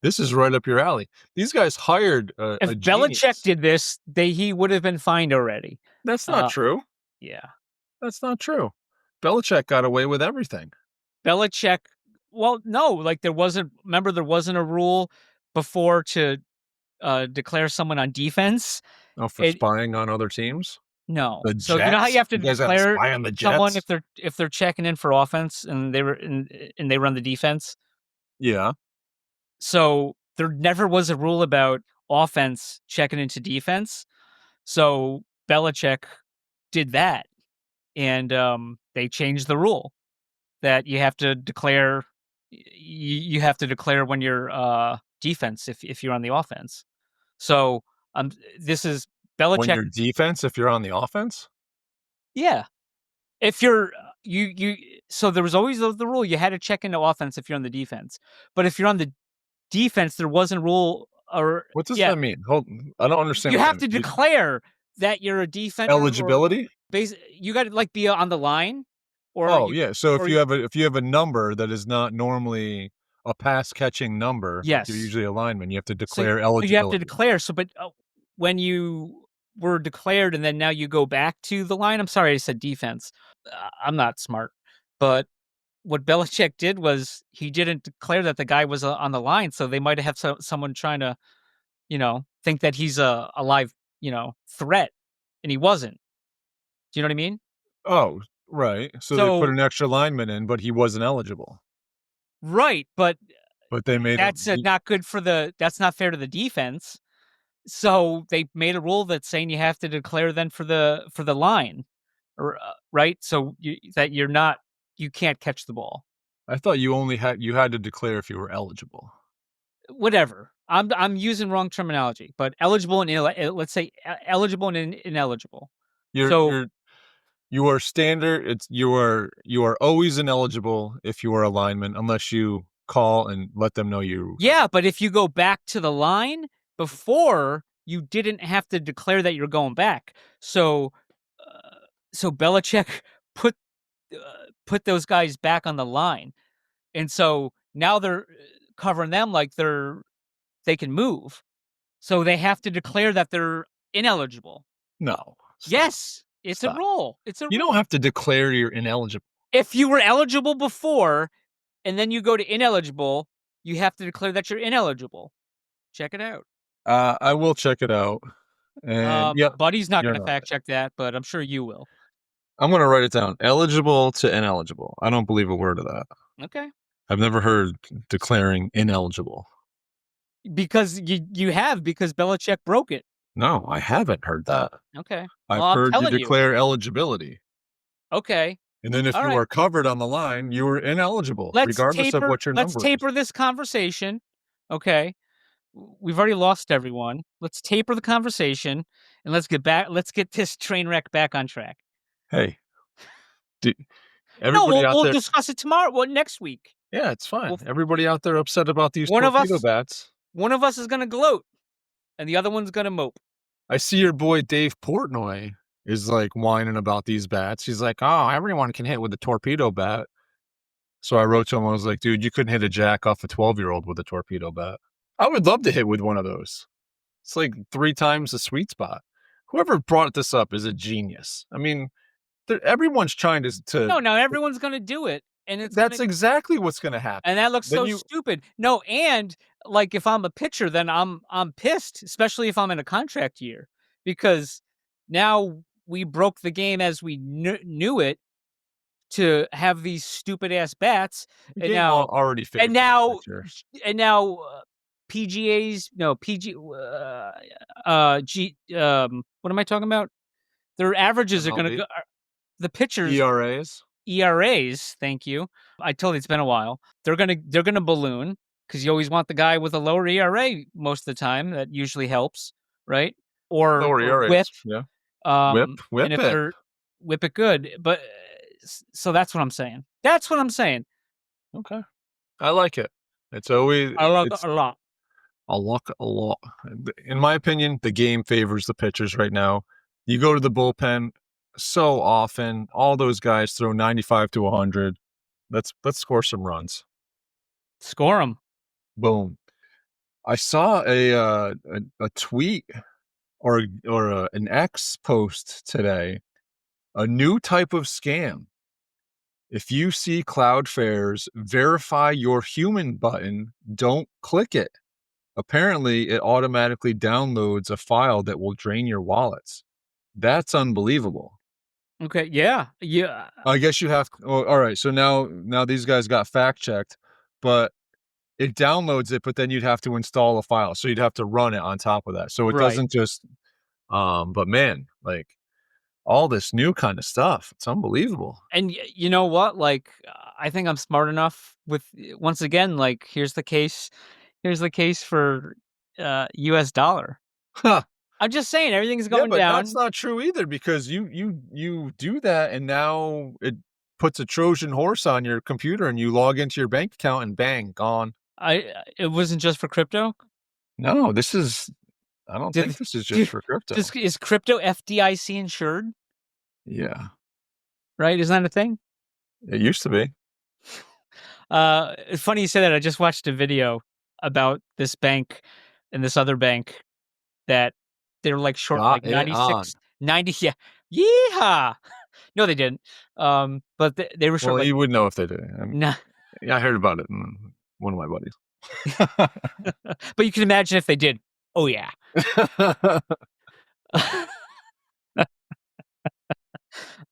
This is right up your alley. These guys hired if Belichick did this, he would have been fined already. That's not true. Yeah. That's not true. Belichick got away with everything. Belichick, well, no, like there wasn't a rule before to declare someone on defense. Oh, for spying on other teams? No. The so Jets? You know how you have to declare spy on the someone Jets? if they're checking in for offense and they run the defense? Yeah. So there never was a rule about offense checking into defense. So Belichick did that, and they changed the rule that you have to declare. You have to declare when you're defense if you're on the offense. So this is Belichick. When you're defense, if you're on the offense. Yeah, if you're So there was always the rule you had to check into offense if you're on the defense, but if you're on the defense, there wasn't a rule. Or what does that mean? I don't understand. You have to declare that you're a defense. Eligibility. You got to be on the line. So if you have a number that is not normally a pass catching number, yes, you're usually a lineman. You have to declare eligibility. You have to declare. So, but when you were declared and then now you go back to the line. I'm sorry, I said defense. I'm not smart, but what Belichick did was he didn't declare that the guy was on the line, so they might have someone trying to think that he's a live, threat, and he wasn't. Do you know what I mean? Oh, right. So they put So an extra lineman in, but he wasn't eligible. right, but But they made that's him. not good that's not fair to the defense. So they made a rule that's saying you have to declare then for the line, or right? So you can't catch the ball. I thought you had to declare if you were eligible. Whatever. I'm using wrong terminology, but eligible and let's say eligible and ineligible. You are standard. You are always ineligible if you are a lineman unless you call and let them know you. Yeah, but if you go back to the line before, you didn't have to declare that you're going back. So Belichick put those guys back on the line, and so now they're covering them like they can move. So they have to declare that they're ineligible. No. Stop. Yes, it's Stop. a rule. It's a You rule. don't have to declare you're ineligible. If you were eligible before, and then you go to ineligible, you have to declare that you're ineligible. Check it out. I will check it out. And Buddy's not you're going to fact check that, but I'm sure you will. I'm going to write it down. Eligible to ineligible. I don't believe a word of that. Okay. I've never heard declaring ineligible. Because because Belichick broke it. No, I haven't heard that. Okay. I've heard you declare eligibility. Okay. And then if you are covered on the line, you are ineligible, regardless of what your number is. Let's taper this conversation. Okay. We've already lost everyone. Let's taper the conversation and let's get this train wreck back on track. Hey. We'll discuss it tomorrow. Next week. Yeah, it's fine. Everybody out there upset about these torpedo bats. One of us is going to gloat and the other one's going to mope. I see your boy Dave Portnoy is like whining about these bats. He's like, oh, everyone can hit with a torpedo bat. So I wrote to him, I was like, dude, you couldn't hit a jack off a 12-year-old with a torpedo bat. I would love to hit with one of those. It's like 3 times the sweet spot. Whoever brought this up is a genius. I mean, everyone's trying to No, everyone's going to do it. And that's exactly what's going to happen. And that looks stupid. No, and like if I'm a pitcher, then I'm pissed, especially if I'm in a contract year, because now we broke the game as we knew it to have these stupid ass bats. And now already fixed. And now PGA's what am I talking about? Their averages are going to go. The pitchers ERAs, thank you. I told you it's been a while. They're gonna balloon because you always want the guy with a lower ERA most of the time. That usually helps, right? Or lower ERAs. Whip. Yeah. Whip and if it. they're whip it good. But so that's what I'm saying. Okay. I like it. It's always I like it a lot. A lot. In my opinion, the game favors the pitchers right now. You go to the bullpen so often, all those guys throw 95 to 100. Let's score some runs. Score them. Boom. I saw a tweet or an X post today. A new type of scam. If you see Cloudflare's verify your human button, don't click it. Apparently, it automatically downloads a file that will drain your wallets. That's unbelievable. Okay, yeah. I guess you have. Oh, all right. So now these guys got fact checked, but it downloads it. But then you'd have to install a file, so you'd have to run it on top of that. So it doesn't just. But man, like all this new kind of stuff, it's unbelievable. And you know what? Like, I think I'm smart enough with. Once again, like here's the case for U.S. dollar. Huh. I'm just saying everything's going down. That's not true either because you do that and now it puts a Trojan horse on your computer and you log into your bank account and bang, gone. It wasn't just for crypto? No, I don't think this is just for crypto. Is crypto FDIC insured? Yeah. Right? Isn't that a thing? It used to be. It's funny you say that. I just watched a video about this bank and this other bank that they were like short, like 96, 90. Yeah. Yeehaw. No, they didn't. But they were short. Well, you would know if they did. Nah. Yeah, I heard about it. One of my buddies. But you can imagine if they did. Oh yeah.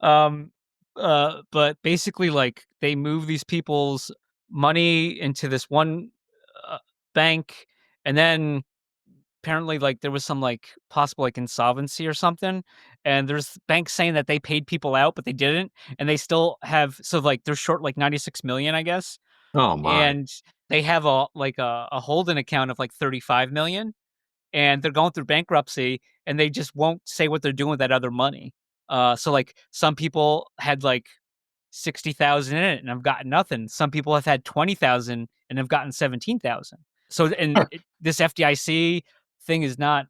um but basically like they move these people's money into this one bank, and then apparently like there was some like possible like insolvency or something, and there's banks saying that they paid people out but they didn't, and they still have, so like they're short like 96 million, I guess. Oh my. And they have a holding account of like 35 million, and they're going through bankruptcy, and they just won't say what they're doing with that other money. So like some people had like 60,000 in it and have gotten nothing. Some people have had 20,000 and have gotten 17,000. So this FDIC thing is not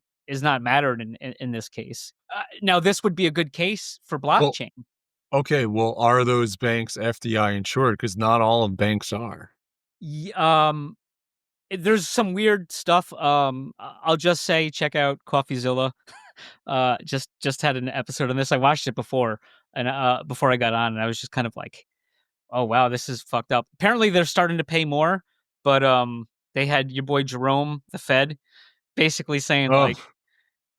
mattered in this case. Now this would be a good case for Well, blockchain. okay, well, are those banks FDI insured? Because not all of banks are. There's some weird stuff. I'll just say check out CoffeeZilla. Just had an episode on this. I watched it before, and before I got on, and I was just kind of like, oh wow, this is fucked up. Apparently they're starting to pay more, but they had your boy Jerome, the Fed, basically saying Oh,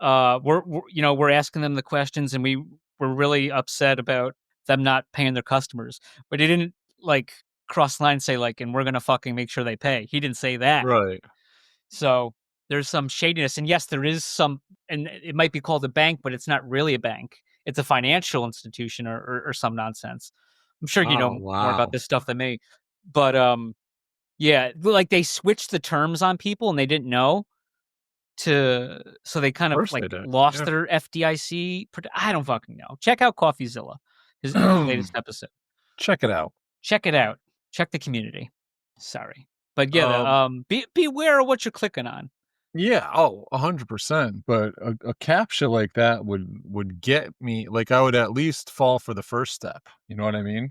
like, we're asking them the questions, and we're really upset about them not paying their customers, but he didn't like cross the line and say like, and we're gonna fucking make sure they pay. He didn't say that. right. So there's some shadiness, and yes, there is some, and it might be called a bank, but it's not really a bank. It's a financial institution or some nonsense. I'm sure you Oh, know more about wow. this stuff than me, but yeah, like they switched the terms on people and they didn't know so they kind Of of course like they did. lost Yeah. their FDIC. I don't fucking know. Check out CoffeeZilla, his latest episode. Check it out. Check it out. Check the community. Sorry, but yeah, Um, beware of what you're clicking on. yeah, 100%. But a captcha like that would get me, like I would at least fall for the first step. You know what I mean?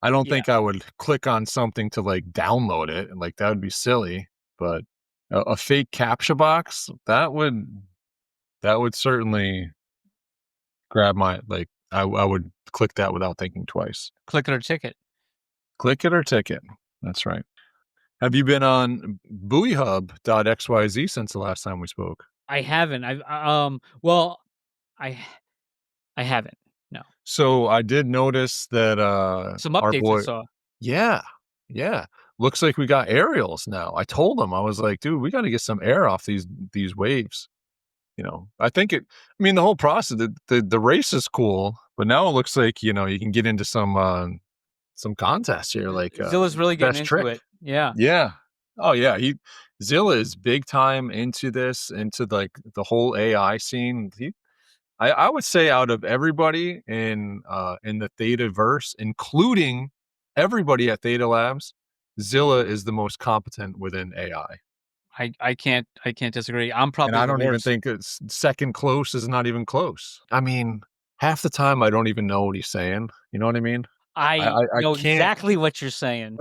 I don't Yeah. think I would click on something to like download it, and like that would be silly. But a fake captcha box that would certainly grab my, like I would click that without thinking twice. Click it or ticket. Click it or ticket. That's right. Have you been on buoyhub.xyz since the last time we spoke? I haven't. Well, I I haven't. No. So I did notice that Some our updates I boy, saw. yeah, yeah. Looks like we got aerials now. I told him, I was like, dude, we got to get some air off these waves. I think I mean, the whole process, the race is cool, but now it looks like, you can get into some contests here, like Zilla's really getting best into trick. it. Yeah. Yeah. Oh yeah. Zilla is big time into this, into like the whole AI scene. I would say out of everybody in the Theta verse, including everybody at Theta Labs, Zilla is the most competent within AI. I can't disagree. I'm And probably I the don't even worst. think it's second close is not even close. I mean, half the time I don't even know what he's saying. You know what I mean? I I know can't. exactly what you're saying,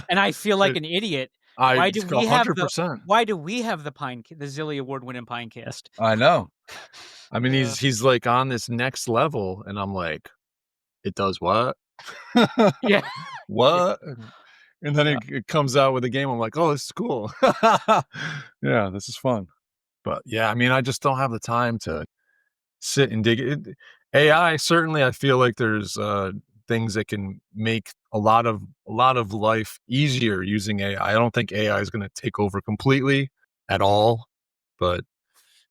and I feel like an idiot. Why do we have the 100%. Why do we have the Zilli award-winning Pinecast? I know. I mean, Uh, he's like on this next level, and I'm like, it does what? Yeah. What? And then Yeah. it comes out with a game. I'm like, oh, this is cool. Yeah, this is fun. But yeah, I mean, I just don't have the time to sit and dig it. AI, certainly, I feel like there's things that can make a lot of life easier using AI. I don't think AI is going to take over completely at all, but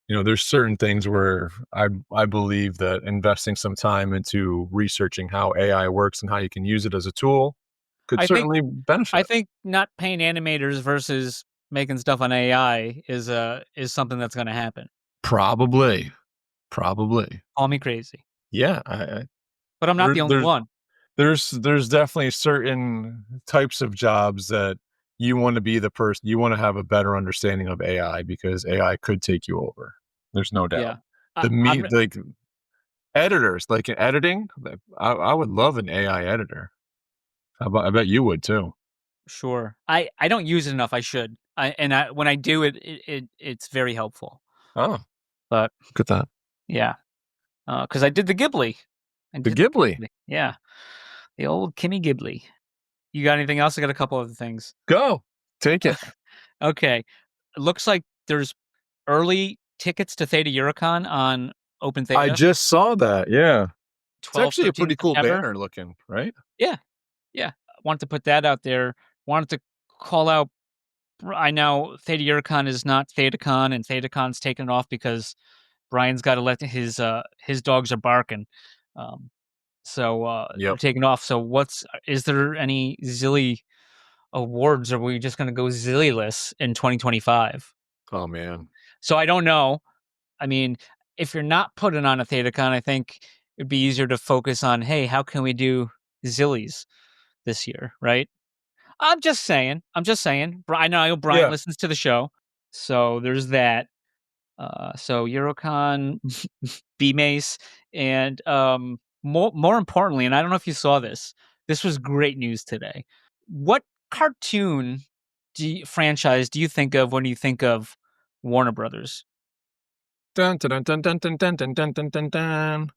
there's certain things where I believe that investing some time into researching how AI works and how you can use it as a tool could I think certainly benefit. I think not paying animators versus making stuff on AI is something that's going to happen. Probably. Call me crazy, Yeah, but I'm not the only one. there's definitely certain types of jobs that you want to be the person, you want to have a better understanding of AI, because AI could take you over. There's no doubt. Yeah. Like editors, like in editing, I would love an AI editor. I bet you would too. Sure. I don't use it enough. I should. When I do it's very helpful. Oh, But look at that. yeah, because I did the Ghibli. The Ghibli. Yeah, the old Kimmy Ghibli. You got anything else? I got a couple other things. Go. Take it. Okay. It looks like there's early tickets to Theta EuroCon on Open Theta. I just saw that. Yeah. It's 12, actually a 13 pretty cool September. banner looking, right? Yeah. Wanted to put that out there. Wanted to call out. I know Theta EuroCon is not ThetaCon, and ThetaCon's taken it off because Brian's got to let his dogs are barking. So they're Yep. taking off. So is there any Zilly awards? Or are we just going to go Zillyless in 2025? Oh man. So I don't know. I mean, if you're not putting on a ThetaCon, I think it'd be easier to focus on, hey, how can we do Zillies this year, right? I'm just saying. I know Brian Yeah. listens to the show, so there's that. So EuroCon, B-Mace, and more importantly, and I don't know if you saw this. This was great news today. What cartoon franchise do you think of when you think of Warner Brothers? Dun, dun, dun, dun, dun, dun, dun, dun, dun, dun, dun.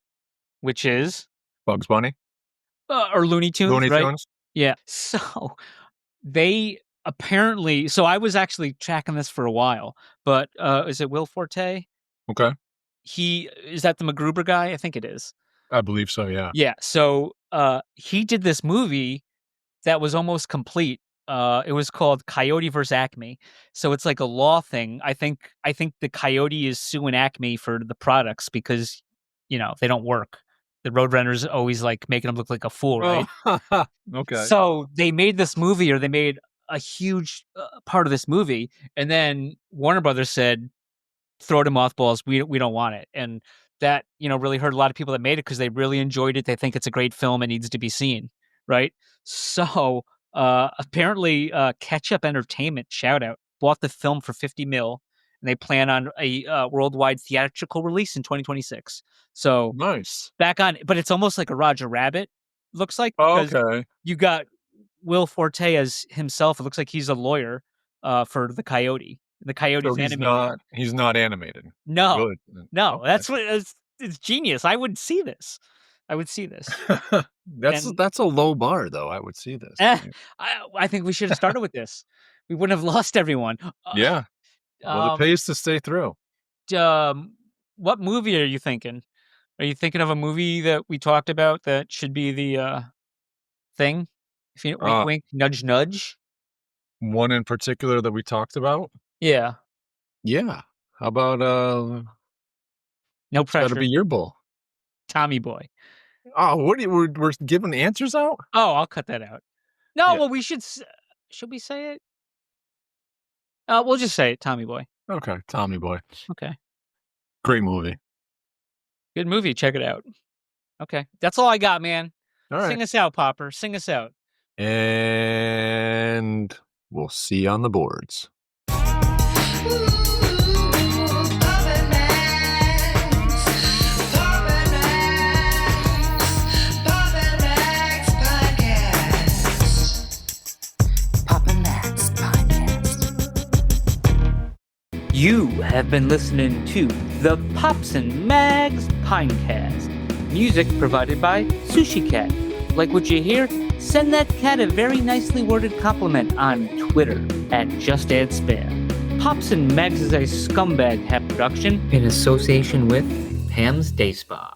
Which is Bugs Bunny. or Looney Tunes, Looney right? Tunes. Yeah. So they apparently. So I was actually tracking this for a while, but is it Will Forte? Okay. Is that the MacGruber guy? I think it is. I believe so. Yeah. Yeah. So he did this movie that was almost complete. It was called Coyote vs. Acme. So it's like a law thing. I think the Coyote is suing Acme for the products because, they don't work. The Roadrunner's always like making him look like a fool, right? Oh. Okay. So they made this movie, or they made a huge part of this movie, and then Warner Brothers said, throw it to mothballs. We don't want it. And that, really hurt a lot of people that made it because they really enjoyed it. They think it's a great film and needs to be seen. Right. So apparently Ketchup Entertainment, shout out, bought the film for $50 million, and they plan on a worldwide theatrical release in 2026. So nice. Back on, but it's almost like a Roger Rabbit, looks like. Because okay. You got Will Forte as himself. It looks like he's a lawyer for the Coyote. The Coyote's animated. He's not animated. No. Good. No, okay. That's what it's genius. I would see this. That's a low bar, though. I would see this. I think we should have started with this. We wouldn't have lost everyone. Yeah. Well, it pays to stay through. What movie are you thinking? Are you thinking of a movie that we talked about that should be the thing? If you wink, wink, nudge, nudge. One in particular that we talked about? Yeah. Yeah. How about no pressure. That'll be your bull. Tommy Boy. Oh, we're giving answers out? Oh, I'll cut that out. No, well, we should we say it? We'll just say it, Tommy Boy. Okay, Tommy Boy. Okay. Great movie. Good movie. Check it out. Okay. That's all I got, man. All right. Sing us out, Popper. Sing us out. And we'll see you on the boards. You have been listening to the Pops and Mags Pinecast. Music provided by Sushi Cat. Like what you hear? Send that cat a very nicely worded compliment on Twitter @JustAddSpam. Pops and Mags is a Scumbag Hat production in association with Pam's Day Spa.